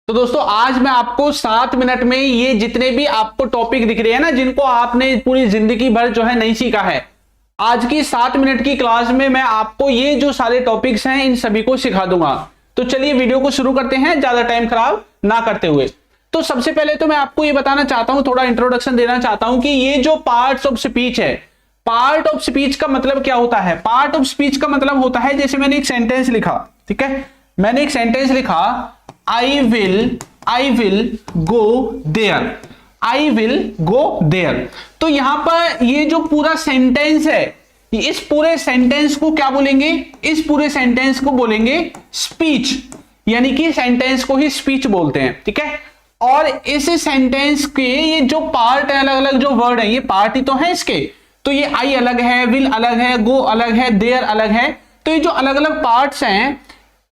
तो दोस्तों आज मैं आपको 7 मिनट में ये जितने भी आपको टॉपिक दिख रहे हैं ना, जिनको आपने पूरी जिंदगी भर जो है नहीं सीखा है, आज की 7 मिनट की क्लास में मैं आपको ये जो सारे टॉपिक्स हैं इन सभी को सिखा दूंगा। तो चलिए वीडियो को शुरू करते हैं ज्यादा टाइम खराब ना करते हुए। तो सबसे पहले तो मैं आपको ये बताना चाहता हूं, थोड़ा इंट्रोडक्शन देना चाहता हूं कि ये जो पार्ट्स ऑफ स्पीच है, पार्ट ऑफ स्पीच का मतलब क्या होता है। पार्ट ऑफ स्पीच का मतलब होता है, जैसे मैंने एक सेंटेंस लिखा, ठीक है, मैंने एक सेंटेंस लिखा, I will go there, I will go there। तो यहां पर ये जो पूरा सेंटेंस है, इस पूरे सेंटेंस को क्या बोलेंगे, इस पूरे सेंटेंस को बोलेंगे स्पीच, यानी कि सेंटेंस को ही स्पीच बोलते हैं, ठीक है। और इस सेंटेंस के ये जो पार्ट है, अलग अलग जो वर्ड है, ये पार्ट ही तो है इसके। तो ये आई अलग है, विल अलग है, गो अलग है, देयर अलग है। तो ये जो अलग अलग पार्ट्स हैं,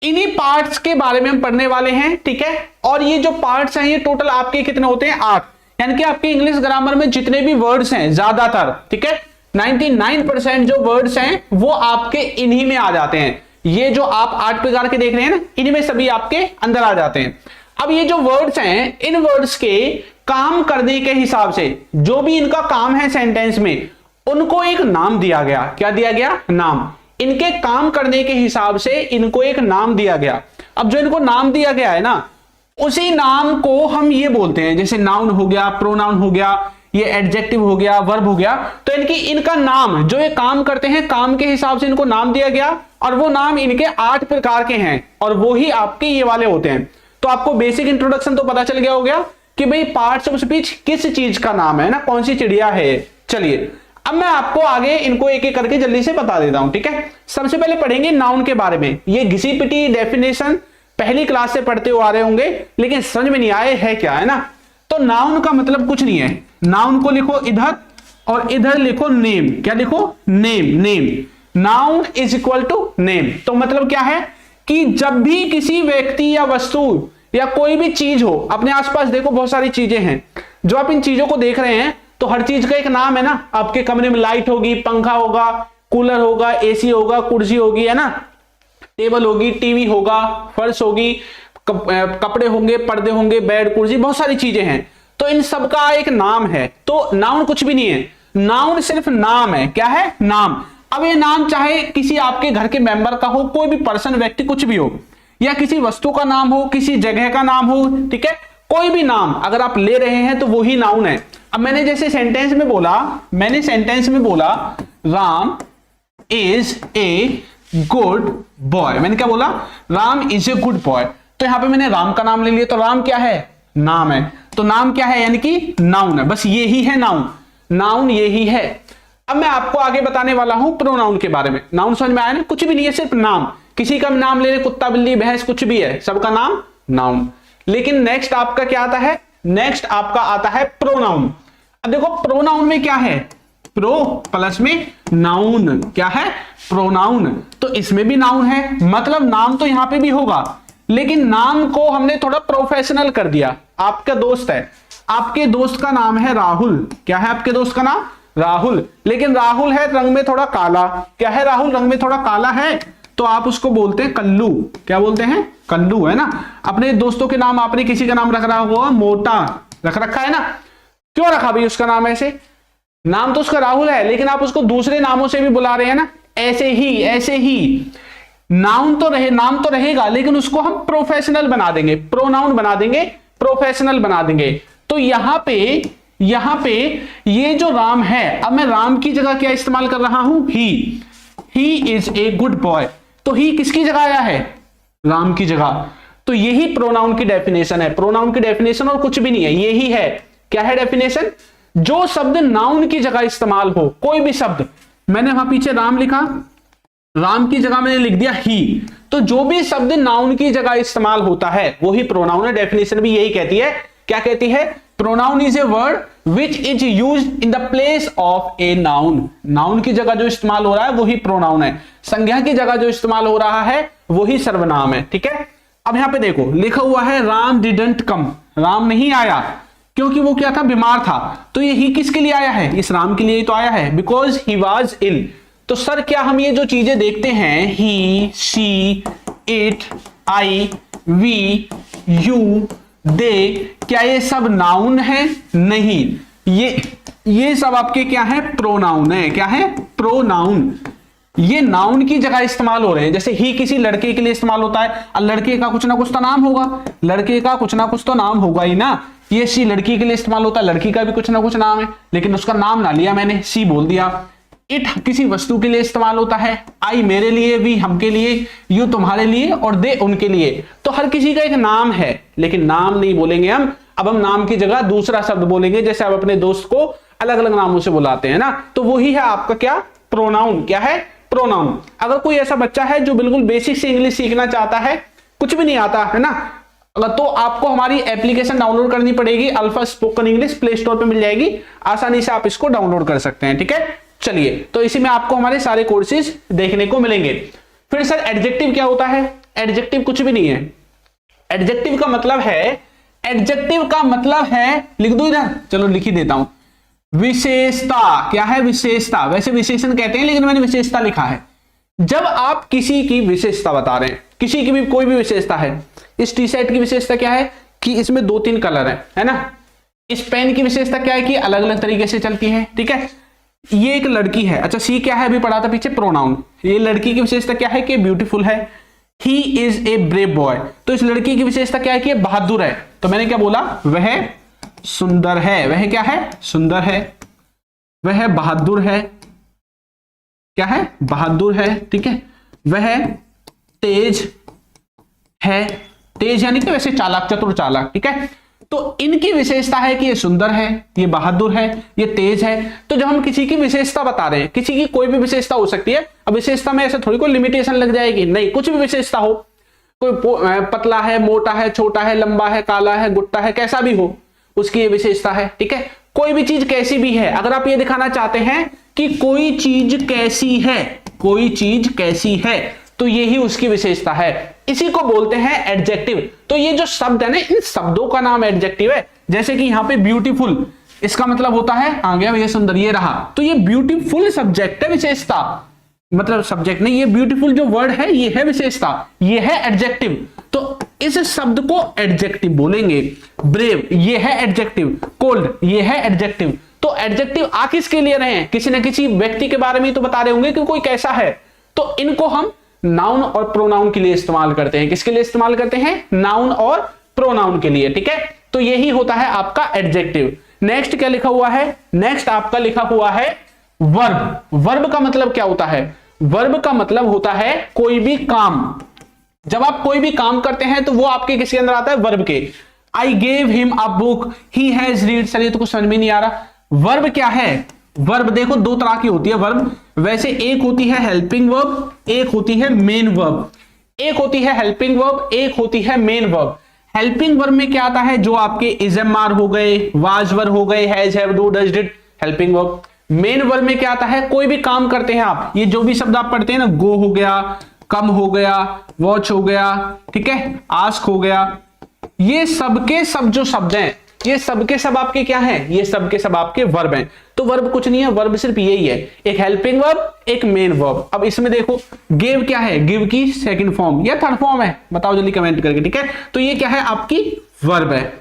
इन्हीं पार्ट्स के बारे में हम पढ़ने वाले हैं, ठीक है। और ये जो पार्ट्स हैं ये टोटल आपके कितने होते हैं, 8। यानी कि आपके इंग्लिश ग्रामर में जितने भी वर्ड्स हैं ज्यादातर, ठीक है, 99% जो वर्ड्स हैं वो आपके इन्हीं में आ जाते हैं। ये जो आप 8 प्रकार के देख रहे हैं ना, इनमें सभी आपके अंदर आ जाते हैं। अब ये जो वर्ड्स हैं, इन वर्ड्स के काम करने के हिसाब से जो भी इनका काम है सेंटेंस में, उनको एक नाम दिया गया। क्या दिया गया, नाम। इनके काम करने के हिसाब से इनको एक नाम दिया गया। अब जो इनको नाम दिया गया है ना, उसी नाम को हम ये बोलते हैं, जैसे नाउन हो गया, प्रोनाउन हो गया, ये एडजेक्टिव हो गया, वर्ब हो गया। तो इनका नाम, जो ये काम करते हैं, काम के हिसाब से इनको नाम दिया गया, और वो नाम इनके 8 प्रकार के हैं, और वो ही आपके ये वाले होते हैं। तो आपको बेसिक इंट्रोडक्शन तो पता चल गया हो गया कि भाई पार्ट्स ऑफ स्पीच किस चीज का नाम है ना, कौन सी चिड़िया है। चलिए अब मैं आपको आगे इनको एक एक करके जल्दी से बता देता हूं, ठीक है। सबसे पहले पढ़ेंगे नाउन के बारे में। ये घिसी पिटी डेफिनेशन पहली क्लास से पढ़ते हुए आ रहे होंगे, लेकिन समझ में नहीं आए है क्या, है ना। तो नाउन का मतलब कुछ नहीं है। नाउन को लिखो इधर और इधर लिखो नेम। क्या लिखो, name. Name, noun is equal to name. तो मतलब क्या है कि जब भी किसी व्यक्ति या वस्तु या कोई भी चीज हो, अपने आसपास देखो बहुत सारी चीजें हैं, जो आप इन चीजों को देख रहे हैं, तो हर चीज का एक नाम है ना। आपके कमरे में लाइट होगी, पंखा होगा, कूलर होगा, एसी होगा, कुर्सी होगी, है ना, टेबल होगी, टीवी होगा, फर्श होगी, कपड़े होंगे, पर्दे होंगे, बेड, कुर्सी, बहुत सारी चीजें हैं। तो इन सब का एक नाम है। तो नाउन कुछ भी नहीं है, नाउन सिर्फ नाम है। क्या है, नाम। अब ये नाम चाहे किसी आपके घर के मेंबर का हो, कोई भी पर्सन, व्यक्ति, कुछ भी हो, या किसी वस्तु का नाम हो, किसी जगह का नाम हो, ठीक है, कोई भी नाम अगर आप ले रहे हैं तो वही नाउन है। अब मैंने जैसे सेंटेंस में बोला Ram is a good boy. मैंने क्या बोला, Ram is a good boy. तो यहां पे मैंने राम का नाम ले लिया, तो राम क्या है, नाम है। तो नाम क्या है, यानी कि नाउन है। बस ये ही है नाउन, नाउन ये ही है। अब मैं आपको आगे बताने वाला हूं प्रोनाउन के बारे में। नाउन समझ में आया ना, कुछ भी नहीं है, सिर्फ नाम। किसी का नाम ले ले, कुत्ता, बिल्ली, भैंस, कुछ भी है, सबका नाम नाउन। लेकिन नेक्स्ट आपका क्या आता है, नेक्स्ट आपका आता है प्रोनाउन। अब देखो प्रोनाउन में क्या है, प्रो प्लस में नाउन। क्या है, प्रोनाउन। तो इसमें भी नाउन है, मतलब नाम तो यहां पे भी होगा, लेकिन नाम को हमने थोड़ा प्रोफेशनल कर दिया। आपका दोस्त है, आपके दोस्त का नाम है राहुल। क्या है आपके दोस्त का नाम, राहुल। लेकिन राहुल है रंग में थोड़ा काला। क्या है, राहुल रंग में थोड़ा काला है, तो आप उसको बोलते हैं कल्लू। क्या बोलते हैं, कल्लू, है ना। अपने दोस्तों के नाम आपने किसी का नाम रख रहा होगा, मोटा रख रखा है ना। क्यों रखा भाई उसका नाम ऐसे, नाम तो उसका राहुल है, लेकिन आप उसको दूसरे नामों से भी बुला रहे हैं ना। ऐसे ही नाउन तो रहे, नाम तो रहेगा, लेकिन उसको हम प्रोफेशनल बना देंगे, प्रोनाउन बना देंगे, प्रोफेशनल बना देंगे। तो यहां पे ये जो राम है, अब मैं राम की जगह क्या इस्तेमाल कर रहा हूं, he is a good boy. तो ही किसकी जगह आया है, राम की जगह। तो यही प्रोनाउन की डेफिनेशन है। प्रोनाउन की डेफिनेशन और कुछ भी नहीं है, यही है। क्या है डेफिनेशन, जो शब्द नाउन की जगह इस्तेमाल हो, कोई भी शब्द। मैंने वहां पीछे राम लिखा, राम की जगह मैंने लिख दिया ही। तो जो भी शब्द नाउन की जगह इस्तेमाल होता है वही प्रोनाउन है। डेफिनेशन भी यही कहती है। क्या कहती है, pronoun is a word which is used in the place of a noun. Noun की जगह जो इस्तेमाल हो रहा है वही प्रोनाउन है, संज्ञा की जगह जो इस्तेमाल हो रहा है वही सर्वनाम है, ठीक है। अब यहां पे देखो लिखा हुआ है राम डिडंट कम, राम नहीं आया, क्योंकि वो क्या था, बीमार था। तो ये ही किसके लिए आया है, इस राम के लिए तो आया है, बिकॉज ही वॉज इल। तो सर क्या हम ये जो चीजें देखते हैं, he, she, it, I, we, you, they, क्या ये सब नाउन है? नहीं, ये सब आपके क्या है? प्रोनाउन है। क्या है? प्रोनाउन। ये नाउन की जगह इस्तेमाल हो रहे हैं। जैसे ही किसी लड़के के लिए इस्तेमाल होता है, और लड़के का कुछ ना कुछ तो नाम होगा, लड़के का कुछ ना कुछ तो नाम होगा ही ना। ये सी लड़की के लिए इस्तेमाल होता है, लड़की का भी कुछ ना कुछ नाम है, लेकिन उसका नाम ना लिया मैंने, सी बोल दिया। इट किसी वस्तु के लिए इस्तेमाल होता है, आई मेरे लिए, वी हमके लिए, यू तुम्हारे लिए, और दे उनके लिए। तो हर किसी का एक नाम है, लेकिन नाम नहीं बोलेंगे हम। अब हम नाम की जगह दूसरा शब्द बोलेंगे। जैसे आप अपने दोस्त को अलग अलग नामों से बुलाते हैं ना, तो वही है आपका क्या? प्रोनाउन। क्या है? प्रोनाउन। अगर कोई ऐसा बच्चा है जो बिल्कुल बेसिक से इंग्लिश सीखना चाहता है, कुछ भी नहीं आता है ना, तो आपको हमारी एप्लीकेशन डाउनलोड करनी पड़ेगी, alpha spoken English, play store पे मिल जाएगी, आसानी से आप इसको डाउनलोड कर सकते हैं। ठीक है, चलिए, तो इसी में आपको हमारे सारे कोर्सेज देखने को मिलेंगे। फिर सर एडजेक्टिव क्या होता है? एडजेक्टिव कुछ भी नहीं है। एडजेक्टिव का मतलब है, एडजेक्टिव का मतलब है, लिख दो इधर, चलो लिख ही देता हूं, विशेषता। क्या है? विशेषता। वैसे विशेषण कहते हैं, लेकिन मैंने विशेषता लिखा है। जब आप किसी की विशेषता बता रहे हैं, किसी की भी कोई भी विशेषता है, इस टी शर्ट की विशेषता क्या है कि इसमें 2-3 कलर है ना। इस पेन की विशेषता क्या है कि अलग अलग तरीके से चलती है। ठीक है, ये एक लड़की है। अच्छा, सी क्या है? अभी पढ़ा था पीछे, प्रोनाउन। ये लड़की की विशेषता क्या है कि ब्यूटीफुल है। He is a brave boy. तो इस लड़की की विशेषता क्या है कि बहादुर है। तो मैंने क्या बोला? वह सुंदर है। वह क्या है? सुंदर है। वह बहादुर है। क्या है? बहादुर है। ठीक है, वह तेज है। तेज यानी कि वैसे चालाक, चतुर चालाक। ठीक है, तो इनकी विशेषता है कि ये सुंदर है, ये बहादुर है, ये तेज है। तो जब हम किसी की विशेषता बता रहे हैं, किसी की कोई भी विशेषता हो सकती है। अब विशेषता में ऐसे थोड़ी कोई लिमिटेशन लग जाएगी, नहीं, कुछ भी विशेषता हो, कोई पतला है, मोटा है, छोटा है, लंबा है, काला है, गुट्टा है, कैसा भी हो, उसकी ये विशेषता है। ठीक है, कोई भी चीज कैसी भी है, अगर आप ये दिखाना चाहते हैं कि कोई चीज कैसी है, कोई चीज कैसी है, तो यही उसकी विशेषता है। इसी को बोलते हैं एडजेक्टिव। तो ये जो शब्द है ना, इन शब्दों का नाम एडजेक्टिव है। जैसे कि यहाँ पे ब्यूटीफुल, इसका मतलब होता है, आ गया भैया सुंदर, ये रहा, तो ये ब्यूटीफुल सब्जेक्ट है, विशेषता, मतलब सब्जेक्ट नहीं, ये ब्यूटीफुल जो वर्ड है ये है विशेषता, ये है एडजेक्टिव। तो इस शब्द को एडजेक्टिव बोलेंगे। ब्रेव, ये है एडजेक्टिव। कोल्ड, ये है एडजेक्टिव। तो एडजेक्टिव आ किसके लिए रहे हैं? किसी न किसी व्यक्ति के बारे में तो बता रहे होंगे कि कोई कैसा है। तो इनको हम नाउन और प्रोनाउन के लिए इस्तेमाल करते हैं। किसके लिए इस्तेमाल करते हैं? नाउन और प्रोनाउन के लिए। ठीक है, तो यही होता है आपका एडजेक्टिव। नेक्स्ट क्या लिखा हुआ है? नेक्स्ट आपका लिखा हुआ है वर्ब। वर्ब का मतलब क्या होता है? वर्ब का मतलब होता है कोई भी काम। जब आप कोई भी काम करते हैं तो वो आपके किसके अंदर आता है? वर्ब के। I gave him a book, he has read. चलिए, तो कुछ समझ में नहीं आ रहा। वर्ब क्या है? वर्ब देखो 2 तरह की होती है वर्ब। वैसे एक होती है हेल्पिंग वर्ब, एक होती है मेन वर्ब। एक होती है हेल्पिंग वर्ब, एक होती है मेन वर्ब। हेल्पिंग वर्ब में क्या आता है? जो आपके इज एम आर हो गए, वाज वर हो गए, has have do does did, helping verb. Main verb में क्या आता है? कोई भी काम करते हैं आप, ये जो भी शब्द आप पढ़ते हैं ना, गो हो गया, कम हो गया, वॉच हो गया, ठीक है, आस्क हो गया, ये सबके सब जो शब्द हैं, ये सबके सब आपके क्या हैं? ये सबके सब आपके वर्ब हैं। तो वर्ब कुछ नहीं है, वर्ब सिर्फ यही है, एक हेल्पिंग वर्ब, एक मेन वर्ब। अब इसमें देखो, गिव क्या है? गिव की सेकंड फॉर्म या थर्ड फॉर्म है? बताओ जल्दी कमेंट करके। ठीक है, तो ये क्या है? आपकी वर्ब है।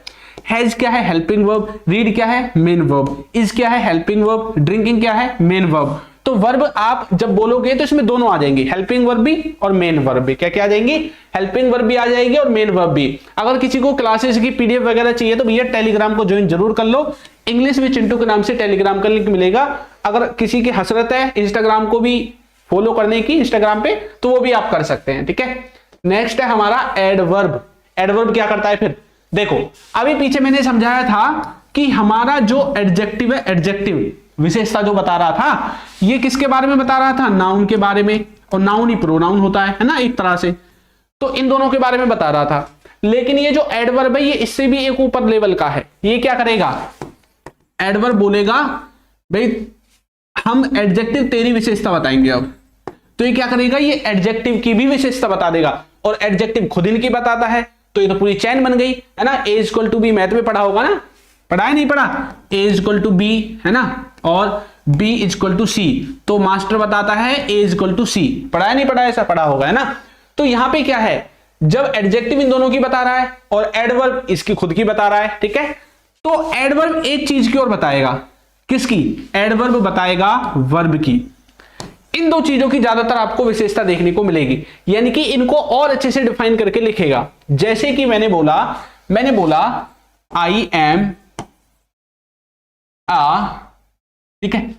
हैज क्या है? Helping verb. रीड क्या है? Main verb. इज क्या है? Helping verb. ड्रिंकिंग क्या है? Main verb. तो वर्ब आप जब बोलोगे तो इसमें दोनों आ जाएंगे, हेल्पिंग वर्ब भी और मेन वर्ब भी। क्या क्या आ जाएंगी? हेल्पिंग वर्ब भी आ जाएगी और मेन वर्ब भी। अगर किसी को क्लासेस की पीडीएफ वगैरह चाहिए तो भैया टेलीग्राम को ज्वाइन जरूर कर लो। इंग्लिश विद चिंटू के नाम से टेलीग्राम का लिंक मिलेगा। अगर किसी की हसरत है इंस्टाग्राम को भी फॉलो करने की, इंस्टाग्राम पे, तो वो भी आप कर सकते हैं। ठीक है, नेक्स्ट है हमारा एडवर्ब। एडवर्ब क्या करता है? फिर देखो, अभी पीछे मैंने समझाया था कि हमारा जो एडजेक्टिव है, एडजेक्टिव विशेषता जो बता रहा था, ये किसके बारे में बता रहा था? नाउन के बारे में। और नाउन ही प्रोनाउन होता है ना, एक तरह से। तो इन दोनों के बारे में बता रहा था। लेकिन ये जो एडवर्ब है, ये इससे भी एक ऊपर लेवल का है। ये क्या करेगा? एडवर्ब बोलेगा भाई हम एडजेक्टिव तेरी विशेषता बताएंगे अब। तो ये क्या करेगा? ये एडजेक्टिव की भी विशेषता बता देगा। और एडजेक्टिव खुद इनकी बताता है, तो ये तो पूरी चैन बन गई है ना। ए इक्वल टू बी, मैथ में पढ़ा होगा ना, पढ़ा है नहीं पढ़ा? ए इक्वल टू बी है ना, और बी इक्वल टू सी। तो मास्टर बताता है ए इक्वल टू सी। पढ़ा है नहीं पढ़ा? ऐसा पढ़ा होगा है ना। तो यहां पे क्या है? जब एडजेक्टिव इन दोनों की बता रहा है और एडवर्ब इसकी खुद की बता रहा है, ठीक है। तो एडवर्ब एक चीज की और बताएगा, किसकी? एडवर्ब बताएगा वर्ब की। इन दो चीजों की ज्यादातर आपको विशेषता देखने को मिलेगी, यानी कि इनको और अच्छे से डिफाइन करके लिखेगा। जैसे कि मैंने बोला आई एम आ, ठीक है,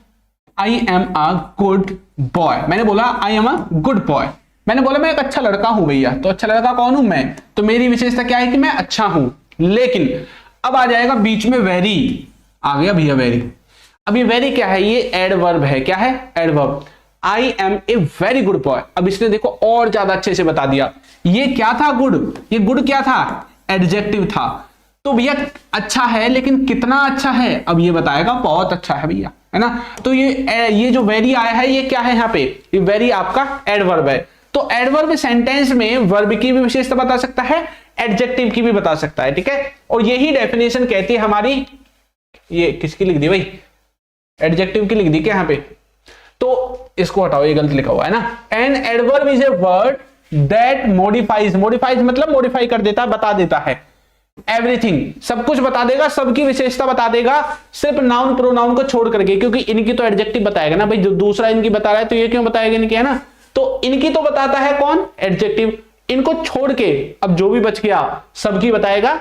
I am a good boy. मैंने बोला I am a good boy, मैंने बोला मैं एक अच्छा लड़का हूं भैया। तो अच्छा लड़का कौन हूं? मैं। तो मेरी विशेषता क्या है कि मैं अच्छा हूं। लेकिन अब आ जाएगा बीच में वेरी, आ गया भैया वेरी। अब ये वेरी क्या है? ये एडवर्ब है। क्या है? Adverb. I am a very good boy. अब इसने देखो और ज्यादा अच्छे से बता दिया। ये क्या था? गुड। ये गुड क्या था? एडजेक्टिव था। तो भैया अच्छा है, लेकिन कितना अच्छा है? अब ये बताएगा बहुत अच्छा है भैया, है ना। तो ये जो वेरी आया है ये क्या है? यहाँ पे ये वेरी आपका एडवर्ब है। तो एडवर्ब सेंटेंस में वर्ब की भी विशेषता बता सकता है, एडजेक्टिव की भी बता सकता है, ठीक है। और यही डेफिनेशन कहती है हमारी, ये किसकी लिख दी भाई? एडजेक्टिव की लिख दी क्या यहाँ पे? तो इसको हटाओ, ये गलत लिखा हुआ है ना। An adverb is a word that modifies, modifies मतलब मॉडिफाई कर देता है, बता देता है। एवरीथिंग, सब कुछ बता देगा, सबकी विशेषता बता देगा, सिर्फ नाउन प्रोनाउन को छोड़ करके, क्योंकि इनकी तो एडजेक्टिव बताएगा ना भाई, जो दूसरा इनकी बता रहा है तो ये क्यों बताएगा इनकी, है ना। तो इनकी तो बताता है कौन? एडजेक्टिव। इनको छोड़ के अब जो भी बच गया सबकी बताएगा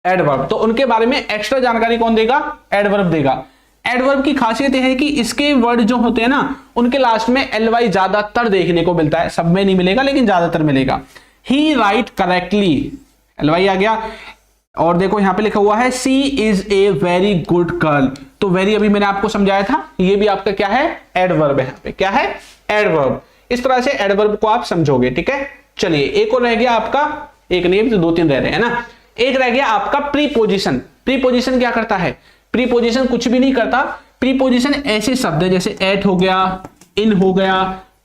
एडवर्ब। तो उनके बारे में एक्स्ट्रा जानकारी कौन देगा? एडवर्ब देगा। एडवर्ब की खासियत यह है कि इसके वर्ड जो होते हैं ना, उनके लास्ट में एलवाई ज्यादातर देखने को मिलता है, सब में नहीं मिलेगा लेकिन ज्यादातर मिलेगा। ही राइट करेक्टली, एलवाई आ गया। और देखो यहां पे लिखा हुआ है she is a very good girl. तो वेरी अभी मैंने आपको समझाया था, ये भी आपका क्या है? एडवर्ब है। यहाँ पे क्या है? एडवर्ब। इस तरह से एडवर्ब को आप समझोगे, ठीक है। चलिए एक और रह गया आपका, एक नहीं तो दो तीन रह रहे हैं ना। एक रह गया आपका प्रीपोजिशन। प्रीपोजिशन क्या करता है? प्रीपोजिशन कुछ भी नहीं करता। प्रीपोजिशन ऐसे शब्द है जैसे एट हो गया, इन हो गया,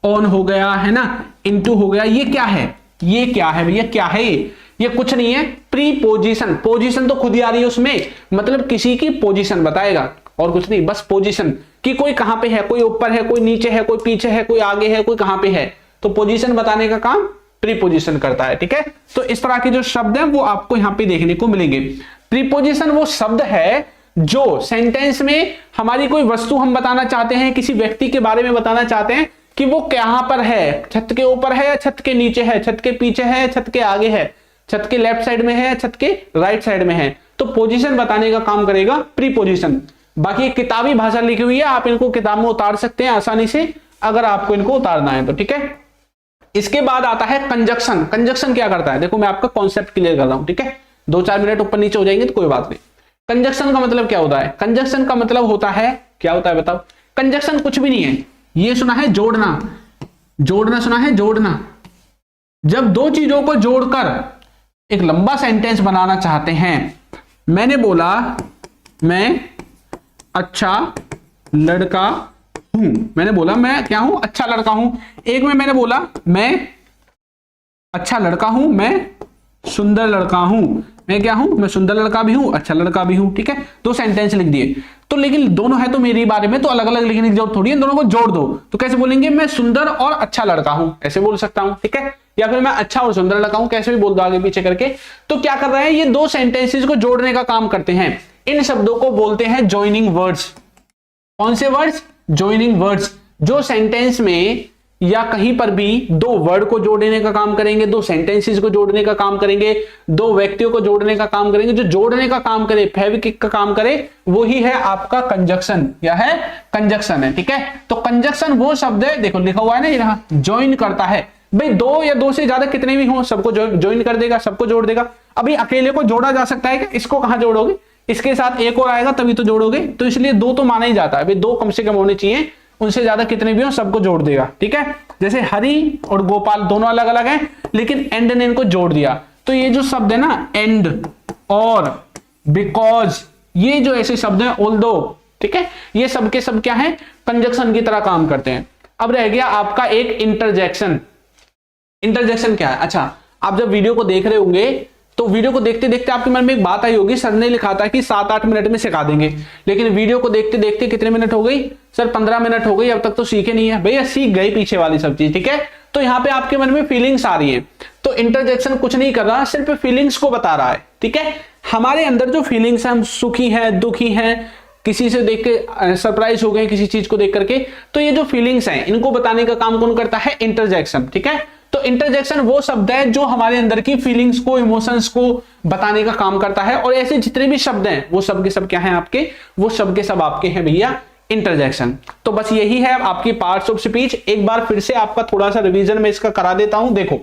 ऑन हो गया, है ना, इनटू हो गया। ये क्या है? ये क्या है भैया? क्या है ये कुछ नहीं है। प्रीपोजिशन, पोजीशन तो खुद ही आ रही है उसमें, मतलब किसी की पोजीशन बताएगा और कुछ नहीं, बस पोजीशन कि कोई कहां पे है, कोई ऊपर है, कोई नीचे है, कोई पीछे है, कोई आगे है, कोई कहां पे है। तो पोजीशन बताने का काम प्रीपोजिशन करता है, ठीक है। तो इस तरह के जो शब्द हैं वो आपको यहां पे देखने को मिलेंगे। प्रीपोजिशन वो शब्द है जो सेंटेंस में हमारी कोई वस्तु हम बताना चाहते हैं, किसी व्यक्ति के बारे में बताना चाहते हैं कि वो कहां पर है, छत के ऊपर है, छत के नीचे है, छत के पीछे है, छत के आगे है, छत के लेफ्ट साइड में है, छत के राइट साइड में है। तो पोजीशन बताने का काम करेगा प्रीपोजिशन। बाकी किताबी भाषा लिखी हुई है, आप इनको किताब में उतार सकते हैं आसानी से, अगर आपको इनको उतारना है तो, ठीक है। इसके बाद आता है कंजक्शन। कंजक्शन क्या करता है? देखो मैं आपका कॉन्सेप्ट क्लियर कर रहा हूं, ठीक है। 2-4 मिनट ऊपर नीचे हो जाएंगे तो कोई बात नहीं। कंजक्शन का मतलब क्या होता है? कंजक्शन का मतलब होता है, क्या होता है बताओ? कंजक्शन कुछ भी नहीं है। ये सुना है जोड़ना, जोड़ना सुना है, जोड़ना। जब दो चीजों को जोड़कर एक लंबा सेंटेंस बनाना चाहते हैं। मैंने बोला मैं अच्छा लड़का हूं, मैंने बोला मैं क्या हूं? अच्छा लड़का हूं। एक में मैंने बोला मैं अच्छा लड़का हूं, मैं सुंदर लड़का हूं। मैं क्या हूं? मैं सुंदर लड़का भी हूं, अच्छा लड़का भी हूं, ठीक है। 2 सेंटेंस लिख दिए। तो लेकिन दोनों है तो मेरे बारे में, तो अलग अलग लिखने की जरूरत थोड़ी है, दोनों को जोड़ दो। तो कैसे बोलेंगे? मैं सुंदर और अच्छा लड़का हूं, ऐसे बोल सकता हूं, ठीक है। या फिर मैं अच्छा और सुंदर लड़का हूं, कैसे भी बोल दो आगे पीछे करके। तो क्या कर रहे हैं? ये 2 सेंटेंसेस को जोड़ने का काम करते हैं। इन शब्दों को बोलते हैं जॉइनिंग वर्ड्स। कौन से वर्ड्स? Joining words. जो सेंटेंस में या कहीं पर भी 2 वर्ड को जोड़ने का काम करेंगे, 2 सेंटेंसेस को जोड़ने का काम करेंगे, 2 व्यक्तियों को जोड़ने का काम करेंगे। जो जोड़ने का काम करे, फेविक्विक का काम करे, वो ही है आपका कंजक्शन। क्या है? कंजक्शन है, ठीक है। तो कंजक्शन वो शब्द है, देखो लिखा हुआ है ना यहाँ, ज्वाइन करता है। भाई 2 या 2 से ज्यादा कितने भी हो, सबको ज्वाइन कर देगा, सबको जोड़ देगा। अभी अकेले को जोड़ा जा सकता है क्या? इसको कहां जोड़ोगे? इसके साथ एक और आएगा तभी तो जोड़ोगे। तो इसलिए 2 तो माना ही जाता है, भाई 2 कम से कम होने चाहिए, उनसे ज्यादा कितने भी हो सबको जोड़ देगा, ठीक है। जैसे हरि और गोपाल दोनों अलग अलग हैं, लेकिन एंड ने इनको जोड़ दिया। तो ये जो शब्द है ना, एंड और बिकॉज, ये जो ऐसे शब्द हैं, ऑल्दो, ठीक है, ये सब के सब क्या है? कंजक्शन की तरह काम करते हैं। अब रह गया आपका एक इंटरजेक्शन। इंटरजेक्शन क्या है? अच्छा, आप जब वीडियो को देख रहे होंगे तो वीडियो को देखते देखते आपके मन में एक बात आई होगी, सर ने लिखा था कि 7-8 मिनट में सिखा देंगे, लेकिन वीडियो को देखते देखते कितने मिनट हो गई? सर 15 मिनट हो गई, अब तक तो सीखे नहीं है। भैया सीख गए पीछे वाली सब चीज, ठीक है। तो यहाँ पे आपके मन में फीलिंग्स आ रही है, तो इंटरजेक्शन कुछ नहीं कर रहा, सिर्फ फीलिंग्स को बता रहा है। ठीक है, हमारे अंदर जो फीलिंग्स है, हम सुखी हैं, दुखी हैं, किसी से देख के सरप्राइज हो गए किसी चीज को देख करके, तो ये जो फीलिंग्स हैं इनको बताने का काम कौन करता है? इंटरजेक्शन। ठीक है, तो इंटरजेक्शन वो शब्द है जो हमारे अंदर की फीलिंग्स को, इमोशंस को बताने का काम करता है, और ऐसे जितने भी शब्द हैं वो सब के सब क्या हैं आपके? वो सब के सब आपके हैं भैया इंटरजेक्शन। तो बस यही है आपकी पार्ट्स ऑफ स्पीच। एक बार फिर से आपका थोड़ा सा रिवीजन में इसका करा देता हूं। देखो,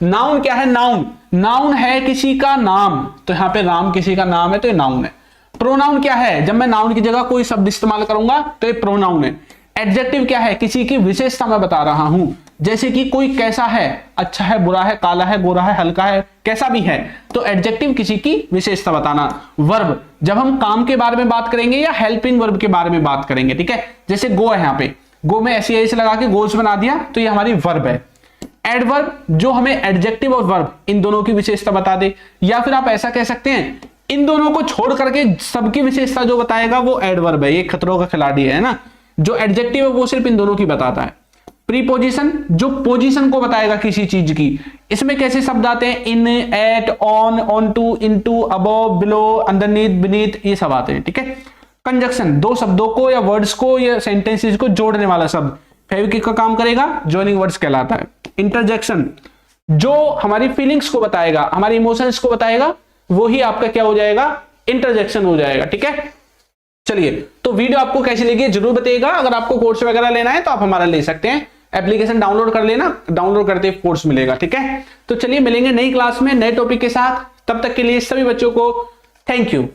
नाउन क्या है? नाउन, नाउन है किसी का नाम, तो यहां पे राम किसी का नाम है तो ये नाउन है। प्रोनाउन क्या है? जब मैं नाउन की जगह कोई शब्द इस्तेमाल करूंगा तो ये प्रोनाउन है। एडजेक्टिव क्या है? किसी की विशेषता मैं बता रहा हूं, जैसे कि कोई कैसा है, अच्छा है, बुरा है, काला है, गोरा है, हल्का है, कैसा भी है, तो एडजेक्टिव किसी की विशेषता बताना। वर्ब, जब हम काम के बारे में बात करेंगे या हेल्पिंग वर्ब के बारे में बात करेंगे। ठीक है, जैसे गो है, यहाँ पे गो में ऐसे ऐसे लगा के गोज बना दिया तो ये हमारी वर्ब है। एडवर्ब, जो हमें एडजेक्टिव और वर्ब इन दोनों की विशेषता बता दे, या फिर आप ऐसा कह सकते हैं इन दोनों को छोड़ करके सबकी विशेषता जो बताएगा वो एडवर्ब है। ये खतरों का खिलाड़ी है ना, जो एडजेक्टिव है वो सिर्फ इन दोनों की बताता है। प्रीपोजिशन, जो पोजीशन को बताएगा किसी चीज की, इसमें कैसे शब्द आते हैं? In, at, on, onto, into, above, below, underneath, beneath, ये सब आते हैं। ठीक है। कंजक्शन, दो शब्दों को या वर्ड्स को या सेंटेंसेस को जोड़ने वाला शब्द फेविक्विक का काम करेगा, जॉइनिंग वर्ड्स कहलाता है। इंटरजेक्शन, जो हमारी फीलिंग्स को बताएगा, हमारे इमोशंस को बताएगा, वो ही आपका क्या हो जाएगा? इंटरजेक्शन हो जाएगा। ठीक है, चलिए, तो वीडियो आपको कैसी लगी जरूर बताइएगा। अगर आपको कोर्स वगैरह लेना है तो आप हमारा ले सकते हैं, एप्लीकेशन डाउनलोड कर लेना, डाउनलोड करते ही कोर्स मिलेगा। ठीक है, तो चलिए मिलेंगे नई क्लास में नए टॉपिक के साथ, तब तक के लिए सभी बच्चों को थैंक यू।